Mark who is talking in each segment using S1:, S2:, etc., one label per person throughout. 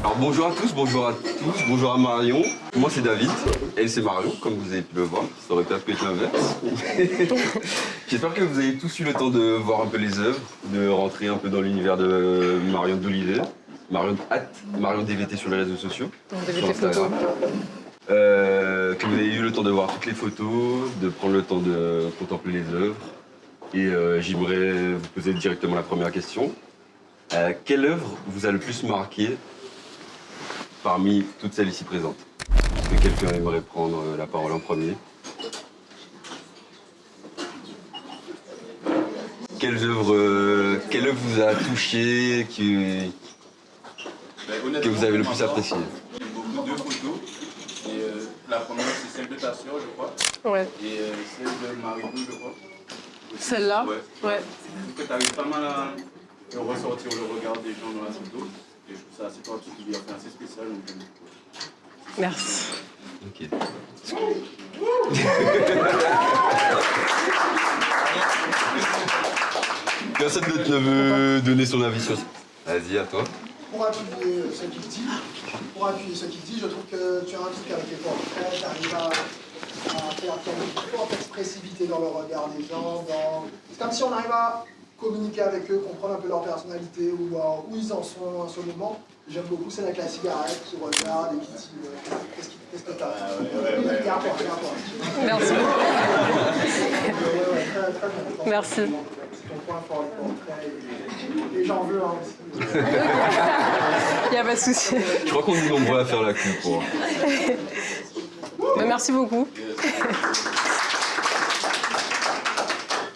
S1: Alors bonjour à tous, bonjour à Marion. Moi c'est David, elle c'est Marion, comme vous avez pu le voir. Ça aurait pu être l'inverse. J'espère que vous avez tous eu le temps de voir un peu les œuvres, de rentrer un peu dans l'univers de Marion d'Olivet, Marion DVT sur les réseaux sociaux, sur Instagram. Que vous avez eu le temps de voir toutes les photos, de prendre le temps de contempler les œuvres. Et j'aimerais vous poser directement la première question. Quelle œuvre vous a le plus marqué parmi toutes celles ici présentes? Est-ce que quelqu'un aimerait prendre la parole en premier? Quelle œuvre vous a touché, que vous avez le plus apprécié?
S2: Beaucoup de photos. Et, la première, c'est celle de ta sœur, je crois.
S3: Ouais.
S2: Et celle de Marie-Lou, je crois.
S3: Celle-là?
S2: Ouais. Donc, tu arrives pas mal à ressortir le regard des gens dans la photo. Et je trouve ça assez particulier, enfin, assez spécial. Donc,
S3: merci.
S1: Ok. Personne d'autre ne veut donner son avis sur ça. Vas-y, à toi.
S4: Pour appuyer ce qu'il dit, je trouve que tu as un truc avec les portraits, tu arrives à faire une forte expressivité dans le regard des gens. C'est comme si on arrive à communiquer avec eux, comprendre un peu leur personnalité, ou où ils en sont en ce moment. J'aime beaucoup celle avec la cigarette, ce regard, les kitty. Qu'est-ce que tu as?
S3: Merci.
S4: Très bien.
S3: Merci.
S4: C'est ton point fort, les portraits. Et j'en veux un aussi.
S3: Il n'y a pas de souci.
S1: Je crois qu'on est nombreux à faire la queue pour.
S3: Merci beaucoup.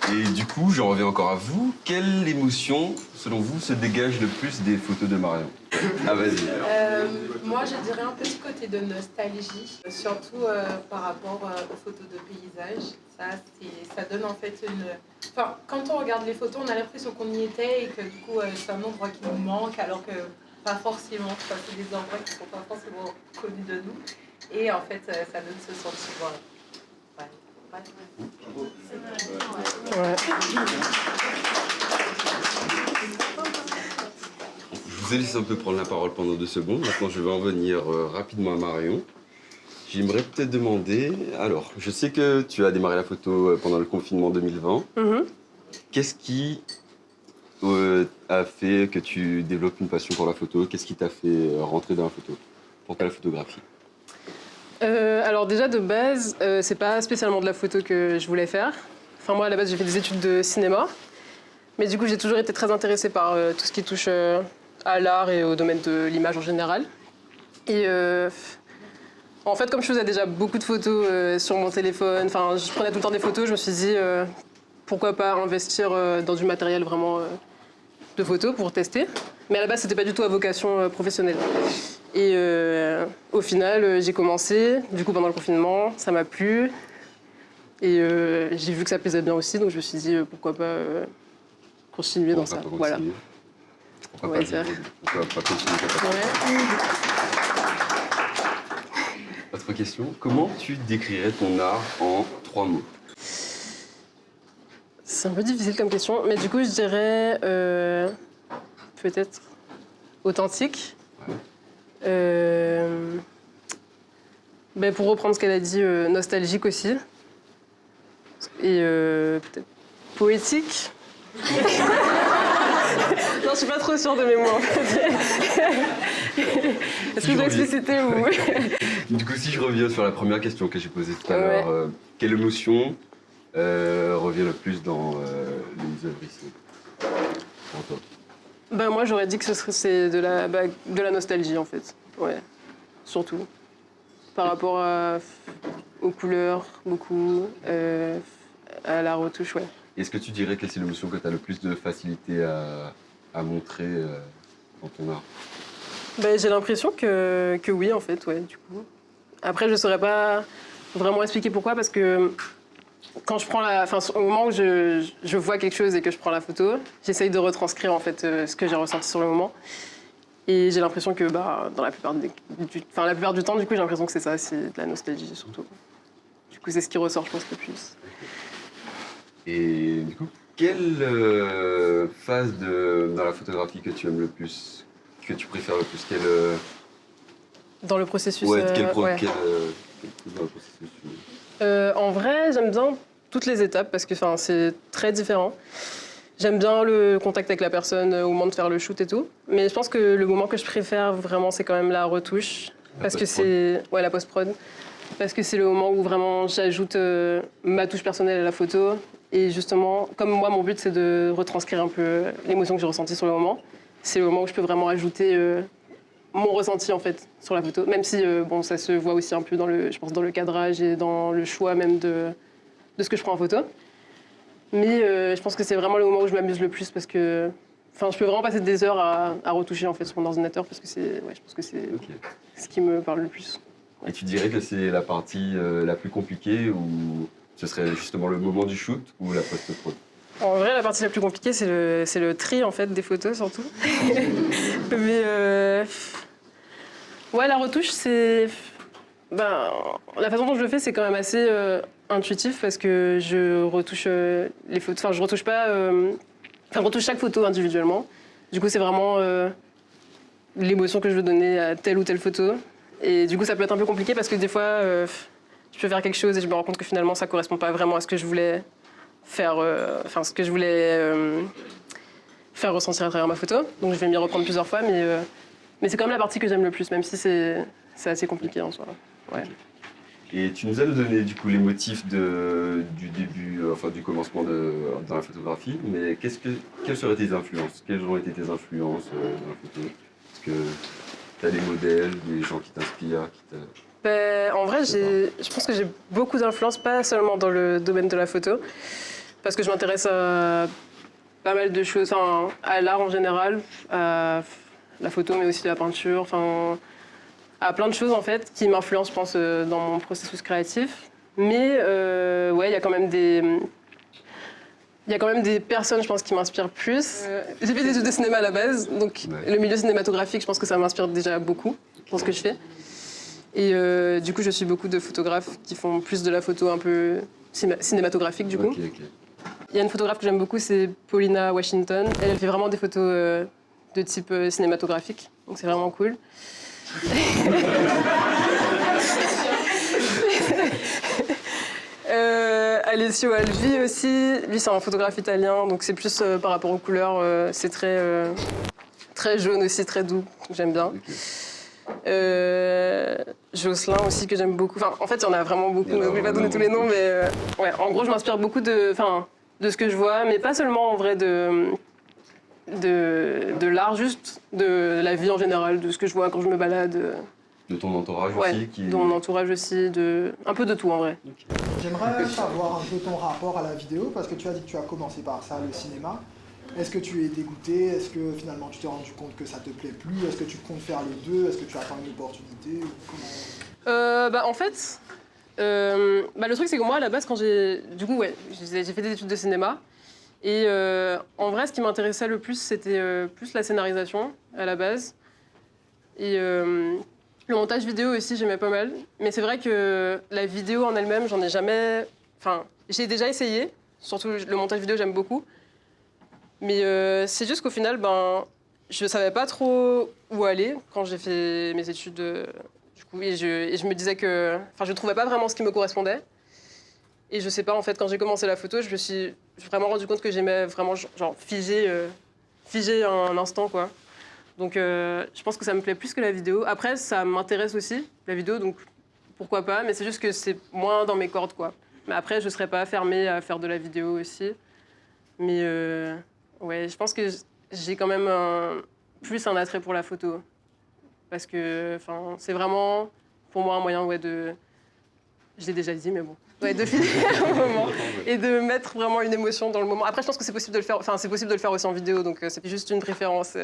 S1: Et du coup, je reviens encore à vous. Quelle émotion, selon vous, se dégage le plus des photos de Marion? Ah, vas-y.
S5: Moi, je dirais un petit côté de nostalgie, surtout par rapport aux photos de paysages. Ça donne en fait une... Enfin, quand on regarde les photos, on a l'impression qu'on y était et que du coup, c'est un endroit qui nous manque, alors que pas forcément. Enfin, c'est des endroits qui ne sont pas forcément connus de nous. Et en fait, ça donne ce sentiment.
S3: Ouais.
S1: Je vous ai laissé un peu prendre la parole pendant 2 secondes. Maintenant, je vais en venir rapidement à Marion. J'aimerais peut-être demander... Alors, je sais que tu as démarré la photo pendant le confinement 2020. Qu'est-ce qui a fait que tu développes une passion pour la photo? Qu'est-ce qui t'a fait rentrer dans la photo? Pourquoi la photographie?
S3: Alors déjà de base, c'est pas spécialement de la photo que je voulais faire. Enfin moi à la base j'ai fait des études de cinéma, mais du coup j'ai toujours été très intéressée par tout ce qui touche à l'art et au domaine de l'image en général. Et en fait comme je faisais déjà beaucoup de photos sur mon téléphone, enfin je prenais tout le temps des photos, je me suis dit pourquoi pas investir dans du matériel vraiment de photos pour tester. Mais à la base c'était pas du tout à vocation professionnelle. Et au final, j'ai commencé, du coup pendant le confinement, ça m'a plu. Et j'ai vu que ça plaisait bien aussi, donc je me suis dit pourquoi pas continuer dans ça. Voilà.
S1: Pourquoi pas continuer? Autre question, comment tu décrirais ton art en 3 mots?
S3: C'est un peu difficile comme question, mais du coup je dirais peut-être authentique. Pour reprendre ce qu'elle a dit, nostalgique aussi. Et peut-être poétique. Non, je suis pas trop sûre de mes mots en fait. Est-ce que je dois expliciter ou...
S1: Du coup, si je reviens sur la première question que j'ai posée tout à l'heure, quelle émotion revient le plus dans les œuvres ici pour toi?
S3: Moi, j'aurais dit que c'est de la nostalgie, en fait. Ouais, surtout. Par rapport aux couleurs, beaucoup, à la retouche, ouais.
S1: Est-ce que tu dirais que c'est l'émotion que tu as le plus de facilité à montrer dans ton art?
S3: J'ai l'impression que oui, en fait, ouais, du coup. Après, je saurais pas vraiment expliquer pourquoi, parce que quand je prends au moment où je vois quelque chose et que je prends la photo, j'essaye de retranscrire en fait ce que j'ai ressenti sur le moment. Et j'ai l'impression que dans la plupart du temps, du coup, j'ai l'impression que c'est ça, c'est de la nostalgie surtout. Du coup, c'est ce qui ressort, je pense, le plus.
S1: Et du coup, quelle phase dans la photographie que tu aimes le plus? que tu préfères le plus?
S3: Dans le processus.
S1: Ouais, quel
S3: ouais.
S1: dans le processus
S3: En vrai, j'aime bien toutes les étapes parce que c'est très différent. J'aime bien le contact avec la personne au moment de faire le shoot et tout. Mais je pense que le moment que je préfère vraiment, c'est quand même la retouche. Parce que c'est. Ouais, la post-prod. Parce que c'est le moment où vraiment j'ajoute ma touche personnelle à la photo. Et justement, comme moi, mon but, c'est de retranscrire un peu l'émotion que j'ai ressentie sur le moment. C'est le moment où je peux vraiment ajouter mon ressenti, en fait, sur la photo. Même si, bon, ça se voit aussi un peu je pense, dans le cadrage et dans le choix même de ce que je prends en photo. Mais je pense que c'est vraiment le moment où je m'amuse le plus parce que je peux vraiment passer des heures à retoucher en fait, sur mon ordinateur parce que je pense que c'est ce qui me parle le plus.
S1: Et tu dirais que c'est la partie la plus compliquée ou ce serait justement le moment du shoot ou la post-prod?
S3: En vrai, la partie la plus compliquée, c'est le tri en fait, des photos surtout. Mais ouais, la retouche, c'est... la façon dont je le fais, c'est quand même assez intuitif parce que je retouche les photos. Enfin, je retouche pas... je retouche chaque photo individuellement. Du coup, c'est vraiment l'émotion que je veux donner à telle ou telle photo. Et du coup, ça peut être un peu compliqué parce que des fois, je peux faire quelque chose et je me rends compte que finalement, ça correspond pas vraiment à ce que je voulais faire, ce que je voulais faire ressentir à travers ma photo. Donc, je vais m'y reprendre plusieurs fois, mais c'est quand même la partie que j'aime le plus, même si c'est assez compliqué en soi. Ouais.
S1: Et tu nous as donné du coup les motifs du début, du commencement dans la photographie, mais quelles seraient tes influences? Quelles ont été tes influences dans la photo? Est-ce que tu as des modèles, des gens qui t'inspirent
S3: En vrai, je pense que j'ai beaucoup d'influence, pas seulement dans le domaine de la photo, parce que je m'intéresse à pas mal de choses, à l'art en général, à la photo, mais aussi la peinture, à plein de choses en fait qui m'influencent, je pense, dans mon processus créatif. Mais ouais, il y a quand même des personnes, je pense, qui m'inspirent plus. J'ai fait des études de cinéma à la base, donc le milieu cinématographique, je pense que ça m'inspire déjà beaucoup pour ce que je fais. Et du coup, je suis beaucoup de photographes qui font plus de la photo un peu cinématographique, du coup.
S1: Ok.
S3: Il y a une photographe que j'aime beaucoup, c'est Paulina Washington. Elle fait vraiment des photos de type cinématographique, donc c'est vraiment cool. Alessio Alvi aussi, lui c'est un photographe italien, donc c'est plus par rapport aux couleurs, c'est très jaune aussi, très doux, j'aime bien. Jocelyn aussi que j'aime beaucoup, en fait il y en a vraiment beaucoup, je ne vais pas donner tous les noms, mais ouais, en gros je m'inspire beaucoup de ce que je vois, mais pas seulement en vrai de l'art, juste de la vie en général, de ce que je vois quand je me balade.
S1: De ton entourage
S3: ouais,
S1: aussi
S3: de mon entourage aussi, un peu de tout en vrai.
S1: Okay.
S4: J'aimerais savoir un peu ton rapport à la vidéo, parce que tu as dit que tu as commencé par ça, le cinéma. Est-ce que tu es dégoûté? Est-ce que finalement tu t'es rendu compte que ça te plaît plus? Est-ce que tu comptes faire les deux? Est-ce que tu attends une opportunité?
S3: En fait, le truc c'est que moi à la base quand j'ai fait des études de cinéma et en vrai ce qui m'intéressait le plus c'était plus la scénarisation à la base et le montage vidéo aussi j'aimais pas mal, mais c'est vrai que la vidéo en elle-même j'en ai jamais, j'ai déjà essayé, surtout le montage vidéo j'aime beaucoup, mais c'est juste qu'au final je savais pas trop où aller quand j'ai fait mes études. Et je me disais que... je trouvais pas vraiment ce qui me correspondait. Et je sais pas, en fait, quand j'ai commencé la photo, je me suis vraiment rendu compte que j'aimais vraiment figer un instant, quoi. Donc je pense que ça me plaît plus que la vidéo. Après, ça m'intéresse aussi, la vidéo, donc pourquoi pas. Mais c'est juste que c'est moins dans mes cordes, quoi. Mais après, je serais pas fermée à faire de la vidéo aussi. Mais ouais, je pense que j'ai quand même plus un attrait pour la photo. Parce que c'est vraiment, pour moi, un moyen de... Je l'ai déjà dit, mais bon. Ouais, de filmer un moment et de mettre vraiment une émotion dans le moment. Après, je pense que c'est possible de le faire, c'est possible de le faire aussi en vidéo, donc c'est juste une préférence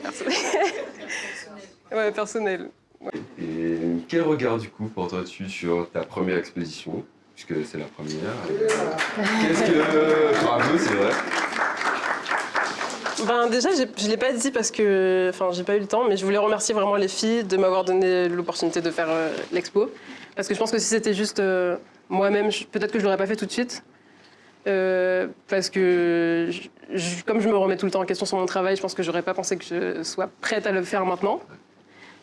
S3: personnelle. Ouais, personnelle. Ouais.
S1: Et quel regard, du coup, portes-tu sur ta première exposition, puisque c'est la première? Qu'est-ce que... Bravo, c'est vrai.
S3: Déjà, je ne l'ai pas dit parce que j'ai pas eu le temps, mais je voulais remercier vraiment les filles de m'avoir donné l'opportunité de faire l'expo. Parce que je pense que si c'était juste moi-même, peut-être que je ne l'aurais pas fait tout de suite. Parce que comme je me remets tout le temps en question sur mon travail, je pense que j'aurais pas pensé que je sois prête à le faire maintenant.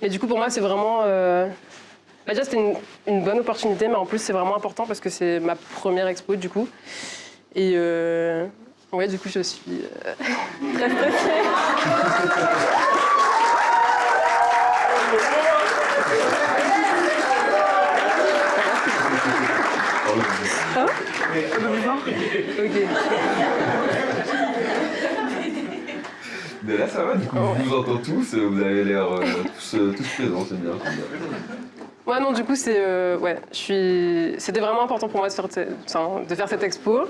S3: Mais du coup, pour moi, c'est vraiment... déjà, c'était une bonne opportunité, mais en plus, c'est vraiment important parce que c'est ma première expo, du coup. Et ouais, du coup, je suis très stressée. Hein? Ok.
S1: Mais là, ça va, du coup, je vous entends tous, vous avez l'air tous présents, c'est bien.
S3: Ouais, non, du coup, c'était vraiment important pour moi de faire cette expo.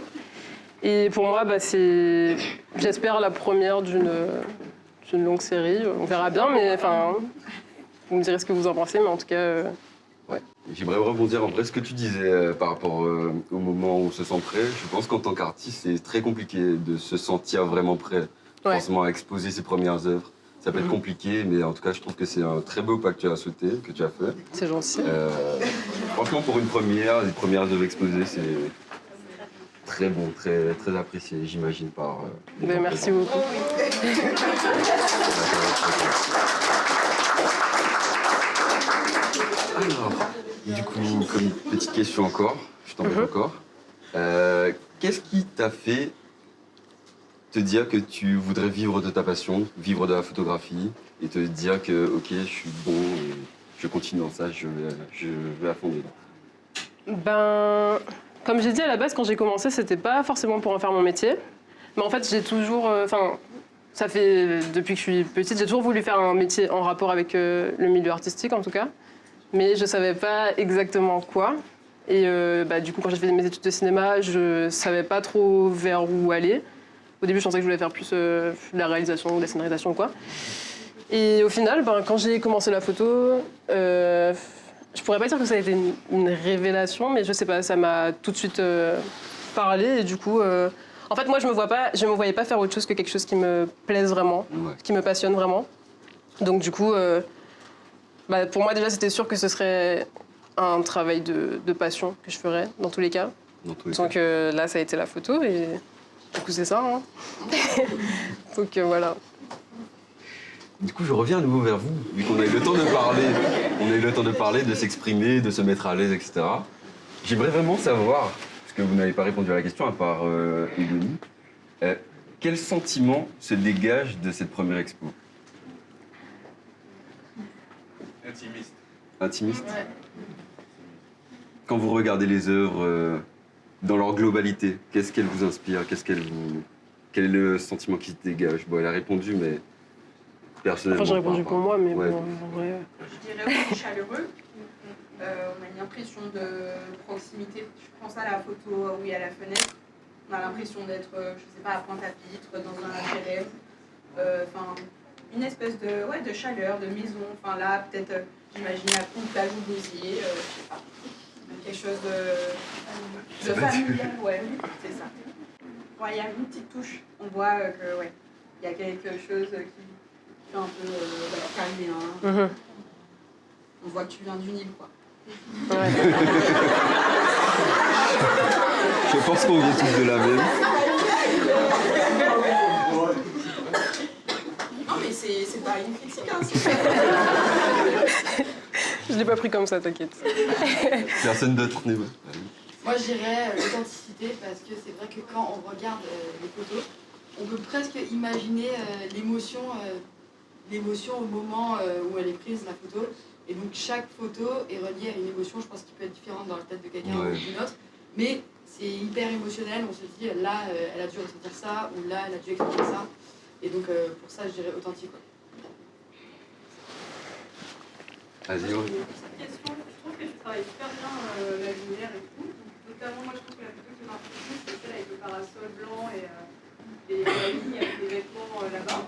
S3: Et pour moi, bah, c'est, j'espère, la première d'une longue série. On verra bien, mais enfin, vous me direz ce que vous en pensez, mais en tout cas, ouais.
S1: J'aimerais rebondir en vrai ce que tu disais par rapport au moment où on se sent prêt. Je pense qu'en tant qu'artiste, c'est très compliqué de se sentir vraiment prêt,
S3: Ouais.
S1: forcément à exposer ses premières œuvres. Ça peut être compliqué, mais en tout cas, je trouve que c'est un très beau pas que tu as sauté, que tu as fait.
S3: C'est gentil.
S1: Franchement, pour une première, les premières œuvres exposées, c'est très bon, très, très apprécié, j'imagine, par les gens
S3: Merci
S1: présents.
S3: beaucoup.
S1: Alors, du coup, comme petite question encore, je t'embête encore. Qu'est-ce qui t'a fait te dire que tu voudrais vivre de ta passion, vivre de la photographie, et te dire que, ok, je suis bon, et je continue dans ça, je vais à fond dedans?
S3: Ben, comme j'ai dit à la base, quand j'ai commencé, c'était pas forcément pour en faire mon métier. Mais en fait, j'ai toujours... ça fait... Depuis que je suis petite, j'ai toujours voulu faire un métier en rapport avec le milieu artistique, en tout cas. Mais je savais pas exactement quoi. Et du coup, quand j'ai fait mes études de cinéma, je savais pas trop vers où aller. Au début, je pensais que je voulais faire plus de la réalisation ou de la scénarisation ou quoi. Et au final, quand j'ai commencé la photo, je pourrais pas dire que ça a été une révélation, mais je sais pas, ça m'a tout de suite parlé. Et du coup, en fait, moi, je me voyais pas faire autre chose que quelque chose qui me plaise vraiment, qui me passionne vraiment. Donc du coup, pour moi, déjà, c'était sûr que ce serait un travail de passion que je ferais, dans tous les cas. Donc là, ça a été la photo et du coup, c'est ça. Hein. Donc voilà.
S1: Du coup, je reviens à nouveau vers vous, vu qu'on a eu le temps de parler. On a eu le temps de parler, de s'exprimer, de se mettre à l'aise, etc. J'aimerais vraiment savoir, parce que vous n'avez pas répondu à la question à part Egonie, quel sentiment se dégage de cette première expo?
S2: Intimiste.
S1: Intimiste?
S5: Ouais.
S1: Quand vous regardez les œuvres dans leur globalité, qu'est-ce qu'elles vous inspirent? Quel est le sentiment qui se dégage? Bon, elle a répondu, mais personnellement...
S3: Enfin, j'ai répondu pour moi, mais
S1: ouais.
S3: bon, en vrai...
S5: Je dirais aussi chaleureux. On a une impression de proximité. Je pense à la photo où il y a la fenêtre. On a l'impression d'être, je sais pas, à Pointe-à-Pitre, dans un HLM. Enfin, une espèce de chaleur, de maison. Enfin là, peut-être, j'imagine la plage ou Gosier, je sais pas. Quelque chose de familial, ouais, c'est ça. Ouais, il y a une petite touche. On voit que, ouais, il y a quelque chose qui fait un peu calmer. Hein. On voit que tu viens d'une île, quoi.
S3: Ouais.
S1: Je pense qu'on vient tous de la même.
S5: Non, mais c'est pas une critique, hein.
S3: Je l'ai pas pris comme ça, t'inquiète.
S1: Personne d'autre n'est bon.
S6: Moi, je dirais l'authenticité parce que c'est vrai que quand on regarde les photos, on peut presque imaginer l'émotion au moment où elle est prise, la photo. Et donc, chaque photo est reliée à une émotion, je pense, qui peut être différente dans la tête de quelqu'un ou d'une autre. Mais c'est hyper émotionnel, on se dit, là, elle a dû ressentir ça, ou là, elle a dû exprimer ça. Et donc, pour ça, je dirais authentique. Quoi.
S1: Vas-y,
S7: J'ai une petite question. Je trouve que tu travailles super bien la lumière et tout. Notamment, moi, je trouve que la photo qui marche le plus, c'est celle avec le parasol blanc et la ligne avec les vêtements là-bas.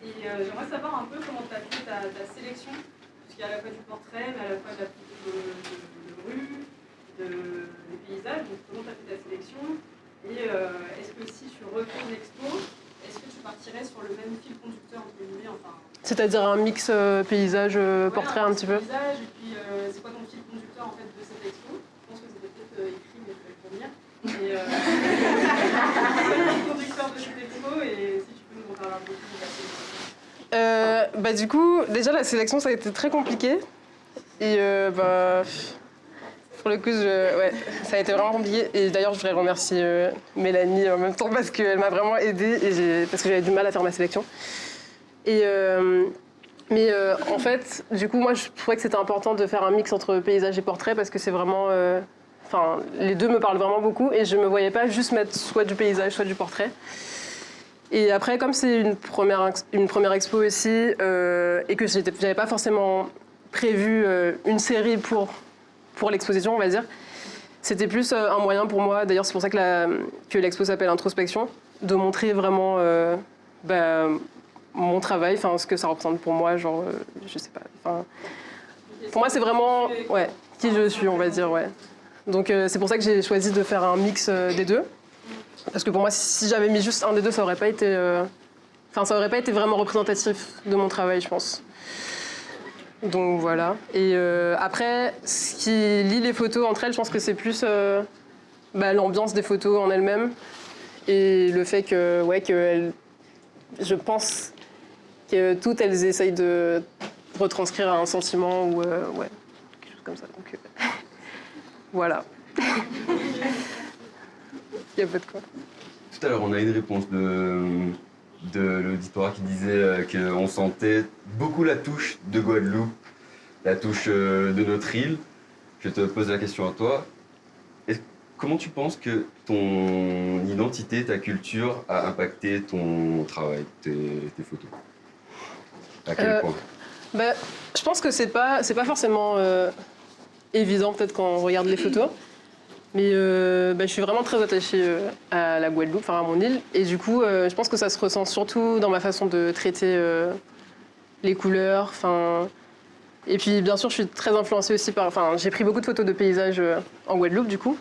S7: Et j'aimerais savoir un peu comment tu as fait ta sélection, parce qu'il y a à la fois du portrait, mais à la fois de la photo de rue, des paysages. Donc, comment tu as fait ta sélection? Et est-ce que si tu refais une expo, est-ce que tu partirais sur le même fil conducteur, entre guillemets, enfin...
S3: C'est-à-dire un mix paysage, portrait un petit peu.
S7: Paysage, et puis c'est quoi ton fil conducteur en fait de cette expo? Je pense que c'était peut-être écrit, mais il faut le lire. Et peu plus de la sélection?
S3: Bah du coup, déjà la sélection ça a été très compliqué. Et bah, pour le coup, ouais, ça a été vraiment compliqué. Et d'ailleurs, je voudrais remercier Mélanie en même temps parce qu'elle m'a vraiment aidée parce que j'avais du mal à faire ma sélection. Et, mais en fait, du coup, moi, je trouvais que c'était important de faire un mix entre paysage et portrait parce que c'est vraiment... Enfin, les deux me parlent vraiment beaucoup et je me voyais pas juste mettre soit du paysage, soit du portrait. Et après, comme c'est une première expo aussi et que j'avais pas forcément prévu une série pour l'exposition, on va dire, c'était plus un moyen pour moi, d'ailleurs c'est pour ça que l'expo s'appelle Introspection, de montrer vraiment mon travail, ce que ça représente pour moi, genre, je sais pas. Pour moi c'est vraiment qui je suis, on va dire, ouais. Donc c'est pour ça que j'ai choisi de faire un mix des deux. Parce que pour moi, si j'avais mis juste un des deux, ça aurait pas été vraiment représentatif de mon travail, je pense. Donc voilà. Et après, ce qui lie les photos entre elles, je pense que c'est plus l'ambiance des photos en elles-mêmes et le fait que, je pense que toutes elles essayent de retranscrire un sentiment ou quelque chose comme ça. Donc voilà. Il n'y a pas de quoi.
S1: Tout à l'heure, on a une réponse de l'auditoire qui disait qu'on sentait beaucoup la touche de Guadeloupe, la touche de notre île. Je te pose la question à toi. Comment tu penses que ton identité, ta culture a impacté ton travail, tes photos? À quel point?
S3: Je pense que c'est pas forcément évident peut-être quand on regarde les photos. Mais je suis vraiment très attachée à la Guadeloupe, à mon île. Et du coup, je pense que ça se ressent surtout dans ma façon de traiter les couleurs. Et puis, bien sûr, je suis très influencée aussi par... j'ai pris beaucoup de photos de paysages en Guadeloupe, du coup.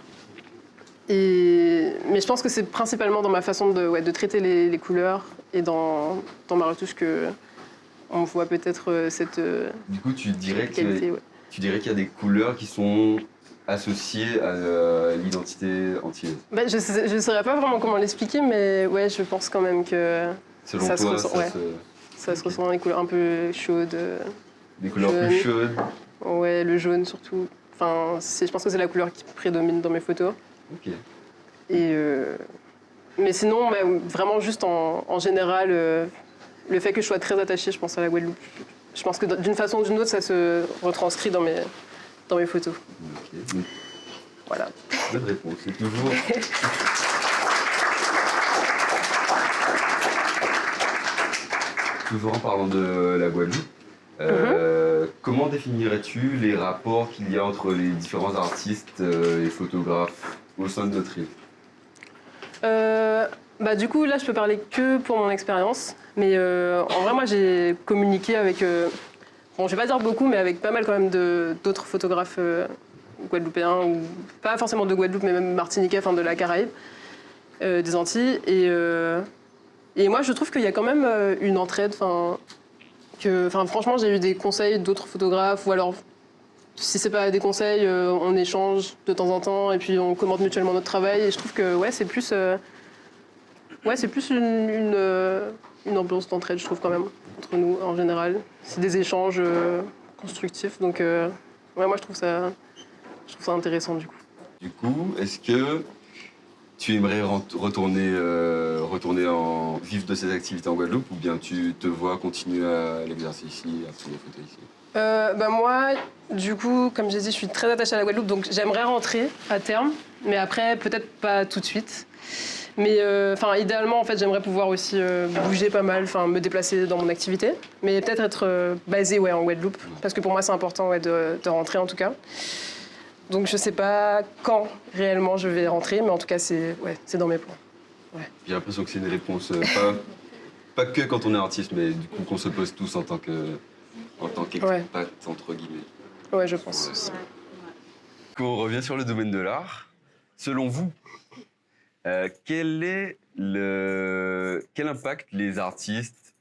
S3: Mais je pense que c'est principalement dans ma façon de traiter les couleurs et dans ma retouche qu'on voit peut-être cette
S1: Du coup, tu dirais
S3: qualité.
S1: qu'il y a des couleurs qui sont associées à l'identité antillaise.
S3: Je ne saurais pas vraiment comment l'expliquer, mais ouais, je pense quand même que
S1: selon
S3: ça
S1: toi,
S3: se ressent. Ça se ressent dans les couleurs un peu chaudes.
S1: Des couleurs
S3: jaune.
S1: plus chaudes.
S3: Ouais, le jaune surtout. Je pense que c'est la couleur qui prédomine dans mes photos.
S1: Ok.
S3: Et mais sinon, vraiment juste en général, le fait que je sois très attachée, je pense, à la Guadeloupe. Je pense que d'une façon ou d'une autre, ça se retranscrit dans mes photos.
S1: Ok.
S3: Voilà.
S1: Bonne réponse. C'est toujours... Toujours en parlant de la Guadeloupe, comment définirais-tu les rapports qu'il y a entre les différents artistes et photographes au sein de notre île?
S3: Du coup, là, je peux parler que pour mon expérience. Mais en vrai, moi, j'ai communiqué avec, je vais pas dire beaucoup, mais avec pas mal quand même d'autres photographes guadeloupéens, ou pas forcément de Guadeloupe, mais même martiniquais, de la Caraïbe, des Antilles. Et moi, je trouve qu'il y a quand même une entraide. Franchement, j'ai eu des conseils d'autres photographes, ou alors, si c'est pas des conseils, on échange de temps en temps, et puis on commente mutuellement notre travail. Et je trouve que c'est plus, une ambiance d'entraide, je trouve quand même, entre nous en général. C'est des échanges constructifs, donc moi je trouve ça intéressant du coup.
S1: Du coup, est-ce que tu aimerais retourner vivre de ces activités en Guadeloupe, ou bien tu te vois continuer à l'exercer ici, à prendre des photos ici?
S3: Moi, du coup, comme j'ai dit, je suis très attachée à la Guadeloupe, donc j'aimerais rentrer à terme, mais après, peut-être pas tout de suite. Mais idéalement, en fait, j'aimerais pouvoir aussi bouger pas mal, me déplacer dans mon activité, mais peut-être être basée en Guadeloupe, parce que pour moi, c'est important de rentrer en tout cas. Donc je sais pas quand réellement je vais rentrer, mais en tout cas, c'est dans mes plans. Ouais.
S1: J'ai l'impression que c'est une réponse pas que quand on est artiste, mais du coup qu'on se pose tous en tant qu'expat, entre guillemets.
S3: Ouais, je pense aussi.
S1: On revient sur le domaine de l'art. Selon vous, quel impact les artistes,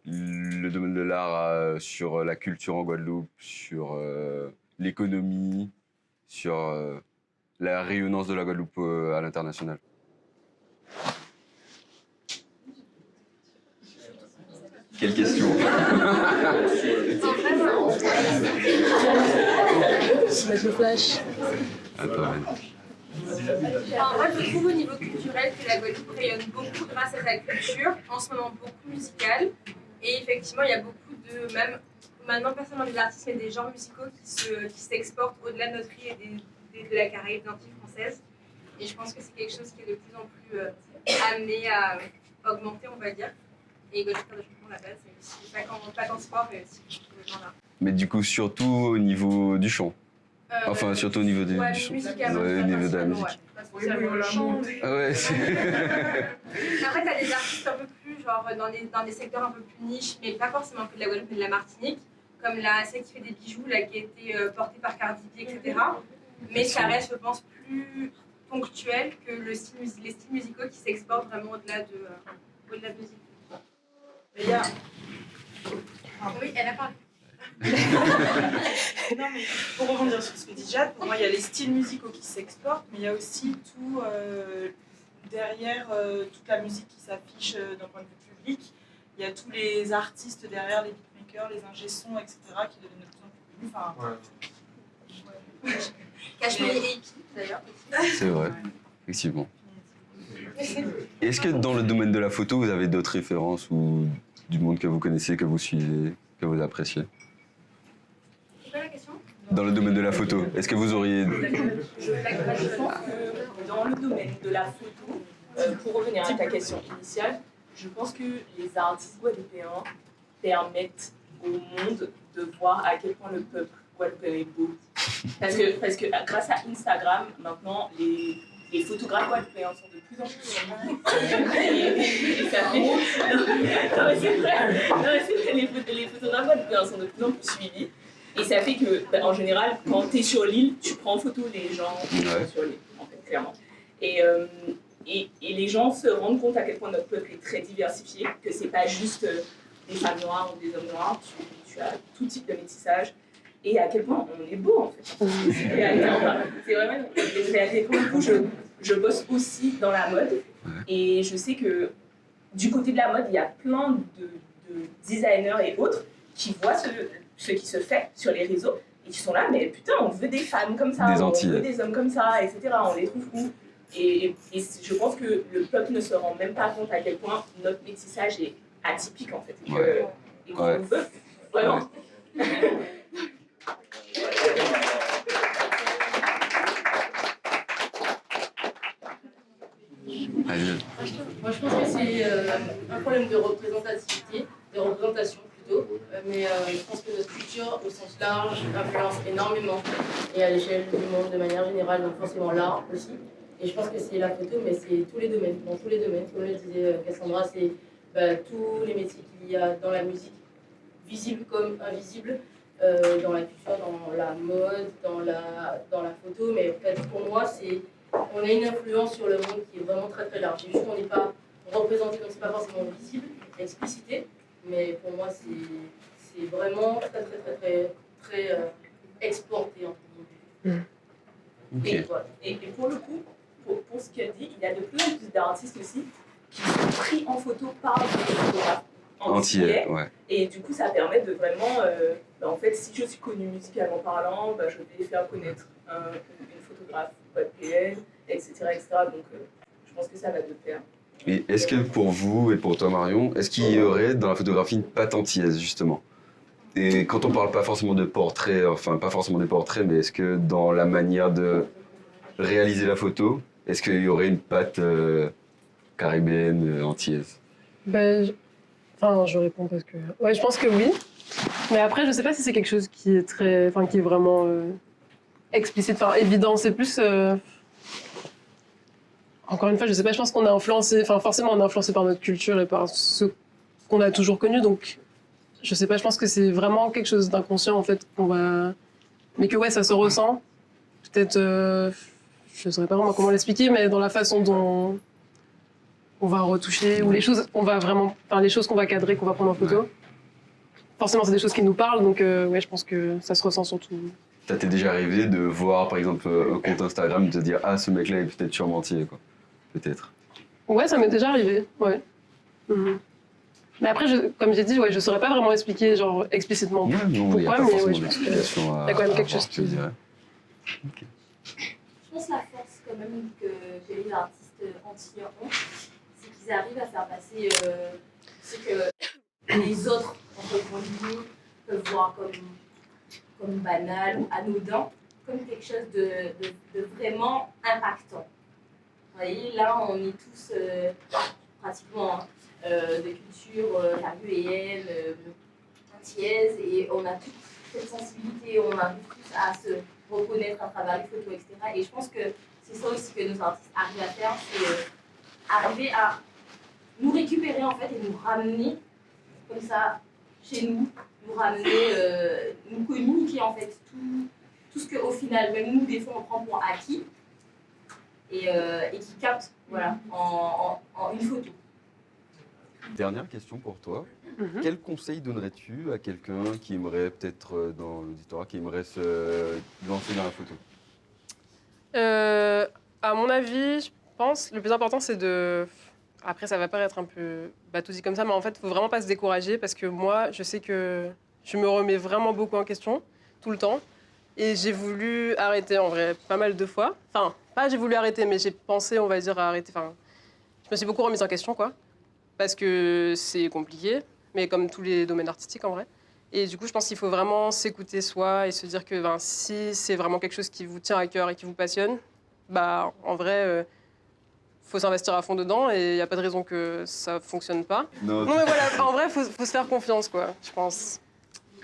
S1: le domaine de l'art a sur la culture en Guadeloupe, sur l'économie, sur la rayonnance de la Guadeloupe à l'international? Quelle question.
S3: Mettre le flash.
S1: Attends,
S8: Moi, je trouve au niveau culturel que la Guadeloupe rayonne beaucoup grâce à sa culture, en ce moment beaucoup musicale. Et effectivement, il y a beaucoup de, même maintenant pas seulement des artistes, mais des genres musicaux qui s'exportent au-delà de notre île et de la Caraïbe, d'Antilles françaises. Et je pense que c'est quelque chose qui est de plus en plus amené à augmenter, on va dire. Et Guadeloupe de Champion, la base, c'est aussi pas qu'en sport, mais aussi pour ce genre-là.
S1: mais du coup, surtout au niveau du chant. Enfin, surtout au niveau du chant.
S8: Musicalement,
S1: Ouais, au niveau de la musique.
S8: ouais. Pas spécialement le chant.
S1: Ah ouais,
S8: Après, t'as des artistes un peu plus, genre, dans des secteurs un peu plus niches, mais pas forcément que de la Guadeloupe, mais de la Martinique, comme celle qui fait des bijoux, là, qui a été portée par Cardi B, etc. Mais ça reste, je pense, plus ponctuel que les styles musicaux qui s'exportent vraiment au-delà de musique.
S5: Mais il y a...
S8: Oui, elle a parlé.
S9: Non, mais pour rebondir sur ce que dit Jade, pour moi, il y a les styles musicaux qui s'exportent, mais il y a aussi tout derrière toute la musique qui s'affiche d'un point de vue public. Il y a tous les artistes derrière, les beatmakers, les ingé-sons, etc., qui deviennent de plus en plus connus. Enfin,
S8: Cashmere et Hippie, d'ailleurs.
S1: c'est vrai, effectivement. Est-ce que dans le domaine de la photo, vous avez d'autres références ou du monde que vous connaissez, que vous suivez, que vous appréciez?
S8: C'est quoi la question?
S1: Dans le domaine de la photo, est-ce que vous auriez...
S10: Je pense que dans le domaine de la photo, pour revenir à ta question initiale, je pense que les artistes guadeloupéens permettent au monde de voir à quel point le peuple guadeloupéen est beau. Parce que grâce à Instagram, maintenant, les photographes guadeloupéens sont de plus en plus suivis. Et ça fait... Non mais c'est vrai, les photographes guadeloupéens sont de plus en plus suivis. Et ça fait que, en général, quand tu es sur l'île, tu prends en photo les gens qui sont sur l'île, en fait, clairement. Et les gens se rendent compte à quel point notre peuple est très diversifié, que c'est pas juste des femmes noires ou des hommes noirs, tu as tout type de métissage, et à quel point on est beau, en fait. C'est vraiment une réalité. Pour le coup, je bosse aussi dans la mode, et je sais que du côté de la mode, il y a plein de designers et autres qui voient ce qui se fait sur les réseaux et qui sont là, mais putain, on veut des femmes comme ça, on veut des hommes comme ça, etc. On les trouve fous. Et je pense que le peuple ne se rend même pas compte à quel point notre métissage est atypique en fait. Et qu'on le veut, vraiment.
S11: Moi, je pense que c'est un problème de représentativité, de représentation plutôt. Mais je pense que notre culture, au sens large, influence énormément. Et à l'échelle du monde de manière générale, donc forcément l'art aussi. Et je pense que c'est la photo, mais c'est tous les domaines. Dans tous les domaines, comme le disait Cassandra, c'est tous les métiers qu'il y a dans la musique, visibles comme invisibles, dans la culture, dans la mode, dans la photo. Mais en fait, pour moi, on a une influence sur le monde qui est vraiment très très large. C'est juste qu'on n'est pas représenté, donc c'est pas forcément visible, explicité, mais pour moi c'est vraiment très très très très très exporté entre guillemets.
S1: Okay.
S10: Et, voilà. Et pour le coup, pour ce qu'elle dit, il y a de plus en plus d'artistes aussi qui sont pris en photo par des photographes antillais.
S1: Ouais.
S10: Et du coup, ça permet de vraiment, en fait, si je suis connue musicalement parlant, je vais faire connaître une photographe guadeloupéenne, etc., etc. Donc, je pense que ça va de pair.
S1: Et est-ce que pour vous et pour toi Marion, est-ce qu'il y aurait dans la photographie une patte antillaise justement? Et quand on parle pas forcément de portraits, enfin pas forcément des portraits, mais est-ce que dans la manière de réaliser la photo, est-ce qu'il y aurait une patte caribéenne, antillaise?
S3: Enfin, je réponds parce que... Ouais, je pense que oui. Mais après, je sais pas si c'est quelque chose qui est très... Enfin, qui est vraiment explicite, enfin évident. C'est plus... Encore une fois, je sais pas, je pense qu'on a influencé... Enfin, forcément, on est influencé par notre culture et par ce qu'on a toujours connu. Donc, je sais pas, je pense que c'est vraiment quelque chose d'inconscient, en fait, qu'on va... Mais que ouais, ça se ressent. Peut-être... je saurais pas vraiment comment l'expliquer, mais dans la façon dont... on va retoucher, ou les choses, on va vraiment, enfin les choses qu'on va cadrer, qu'on va prendre en photo. Ouais. Forcément, c'est des choses qui nous parlent, donc ouais, je pense que ça se ressent surtout.
S1: Ça t'est déjà arrivé de voir, par exemple, un compte Instagram, de te dire ah ce mec-là est peut-être surmentier, quoi, peut-être.
S3: Ouais, ça m'est déjà arrivé, ouais. Mais après, comme j'ai dit, ouais, je saurais pas vraiment expliquer genre explicitement
S1: Ouais, non, il y a
S3: pourquoi,
S1: pas
S3: mais
S1: forcément
S3: ouais, je pense qu'il y
S1: d'explication
S3: a quand même quelque chose
S1: je
S3: qui...
S1: dirais.
S12: Je pense la force quand même que les artistes antillais ont, c'est qu'ils arrivent à faire passer ce que les autres, entre guillemets, peuvent voir comme banal ou anodin, comme quelque chose de vraiment impactant. Vous voyez, là, on est tous pratiquement de culture caribéenne, antillaise, et on a toute cette sensibilité, on arrive tous à se reconnaître à travers les photos, etc. Et je pense que c'est ça aussi que nos artistes arrivent à faire, c'est arriver à nous récupérer en fait et nous ramener comme ça chez nous, nous ramener, nous communiquer en fait tout ce qu'au final, même nous des fois on prend pour acquis et qui capte voilà, en une photo.
S1: Dernière question pour toi. Quel conseil donnerais-tu à quelqu'un qui aimerait peut-être dans l'auditorat, qui aimerait se lancer dans la photo?
S3: À mon avis, je pense le plus important c'est de... Après ça va paraître un peu bateau dit comme ça, mais en fait il faut vraiment pas se décourager parce que moi je sais que je me remets vraiment beaucoup en question tout le temps et j'ai voulu arrêter en vrai pas mal de fois. Enfin pas j'ai voulu arrêter mais j'ai pensé on va dire à arrêter. Enfin je me suis beaucoup remise en question quoi parce que c'est compliqué mais comme tous les domaines artistiques en vrai. Et du coup, je pense qu'il faut vraiment s'écouter soi et se dire que si c'est vraiment quelque chose qui vous tient à cœur et qui vous passionne, bah, en vrai, faut s'investir à fond dedans et il n'y a pas de raison que ça ne fonctionne pas. Non, mais voilà, en vrai, faut se faire confiance, quoi, je pense.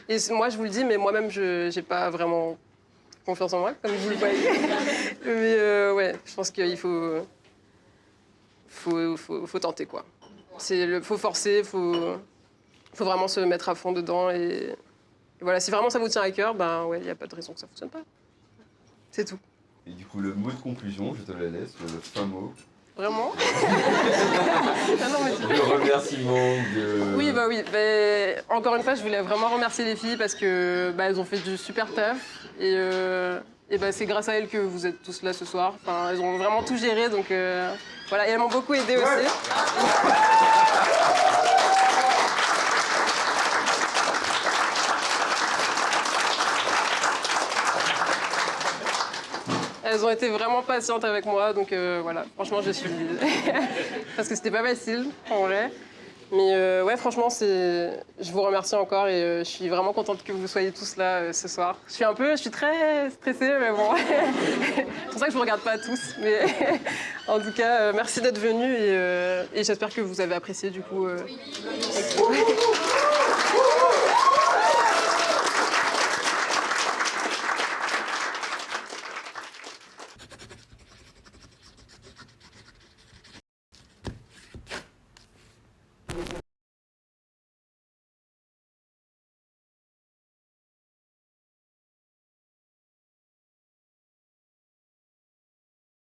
S3: Et moi, je vous le dis, mais moi-même, je n'ai pas vraiment confiance en moi, comme vous le voyez. Mais ouais, je pense qu'il faut tenter, quoi. Faut forcer, faut vraiment se mettre à fond dedans et voilà, si vraiment ça vous tient à cœur, ben ouais, il n'y a pas de raison que ça ne fonctionne pas. C'est tout.
S1: Et du coup, le mot de conclusion, je te le laisse, le fin mot.
S3: Vraiment
S1: Le remerciement de...
S3: Oui, bah oui. Bah, encore une fois, je voulais vraiment remercier les filles parce que bah, elles ont fait du super taf et bah, c'est grâce à elles que vous êtes tous là ce soir. Enfin, elles ont vraiment tout géré, donc voilà, et elles m'ont beaucoup aidé aussi. Elles ont été vraiment patientes avec moi, donc voilà, franchement, je suis... Parce que c'était pas facile, en vrai. Mais ouais, franchement, je vous remercie encore et je suis vraiment contente que vous soyez tous là ce soir. Je suis très stressée, mais bon. C'est pour ça que je vous regarde pas tous. Mais en tout cas, merci d'être venus et j'espère que vous avez apprécié du coup.